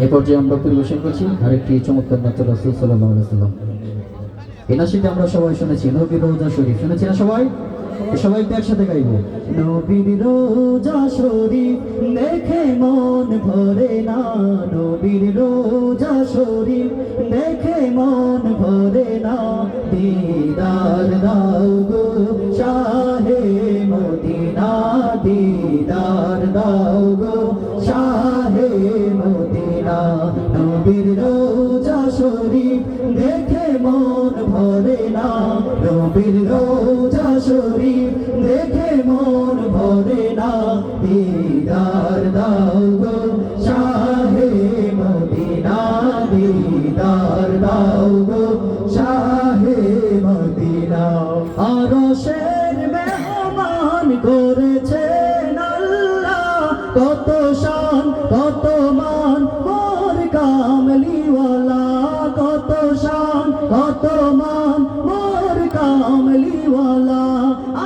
এই পর্যায়ে আমরা পরিবেশন করছি আরেকটি চমৎকার নাচ রাসূল সাল্লাল্লাহু আলাইহি ওয়াসাল্লাম। এই নাচটি আমরা সবাই শুনেছি, নবীর রওজা শরীফ শুনেছি না সবাই? সবাই একসাথে গাইব। নবীর রওজা শরীফ দেখে মন ভরে না, নবীর রওজা শরীফ দেখে মন ভরে না, দিদার দাও গো শাহে মদিনা, দিদার দাও গো শাহে মদিনা। নবীর রওজা শরীফ দেখে মন ভরে না, নবীর রওজা শরীফ দেখে মন ভরে না, দিদার দাও গো শাহে মদিনা, দিদার দাও গো শাহে মদিনা। আরশের মেহমান করেছেন আল্লাহ, কত শান কত মান মোর কামলিওয়ালা, কত শান কত মান মোর কামলিওয়ালা।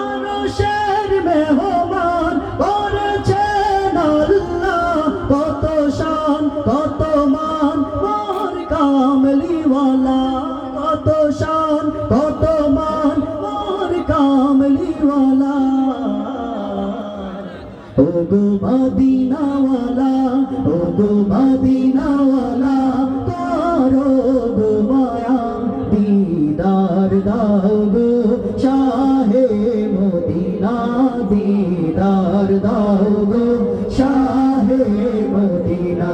আরশের মেহমান করেছেন আল্লাহ, কত শান কত মান মোর কামলিওয়ালা, কত শান কত মান মোর কামলিওয়ালা। ও গো মদিনাওয়ালা, ও গো মদিনাওয়ালা, করো গো মায়া, দিদার দাও গো শাহে মদিনা, দিদার দাও গো শাহে মদিনা।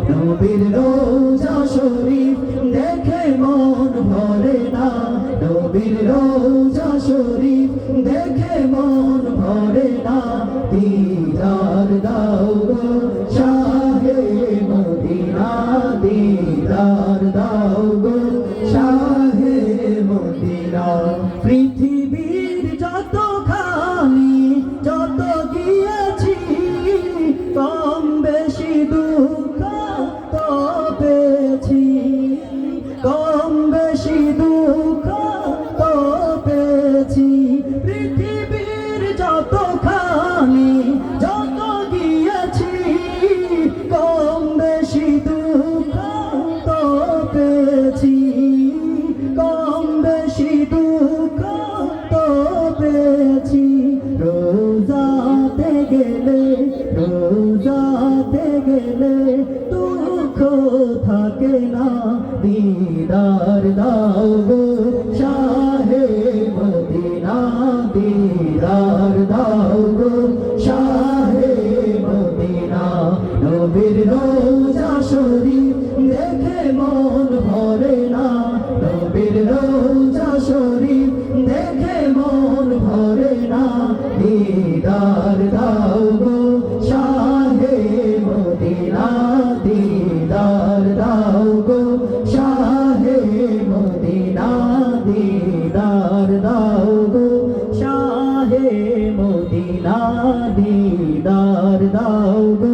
নবীর রওজা শরীফ দেখে মন ভরে না, নবীর রওজা শরীফ দেখে মন ভরে না, দিদার দাও গো শাহে মদিনা, দিদার দাও গো শাহে মদিনা। পৃথিবীর যতখানি যত গিয়েছি, কম বেশি দুঃখ তো পেয়েছি, কম বেশি দুঃখ তো পেয়েছি। পৃথিবীর যতখানি যত গিয়েছি, কম বেশি দুঃখ তো পেয়েছি, কম বেশি দুঃখ তো পেয়েছি। রোজাতে গেলে, রোজাতে গেলে দুঃখ থাকে না, দিদার দাও গো শাহে মদিনা, দিদার দাও গো শাহে মদিনা। নবীর রওজা শরীফ দেখে মন ভরে না, নবীর রওজা শরীফ দেখে মন ভরে না, দিদার দাও গো শাহে মদিনা, দিদার দাও গো শাহে মদিনা, দিদার দাও গো শাহে মদিনা, দিদার দাও গো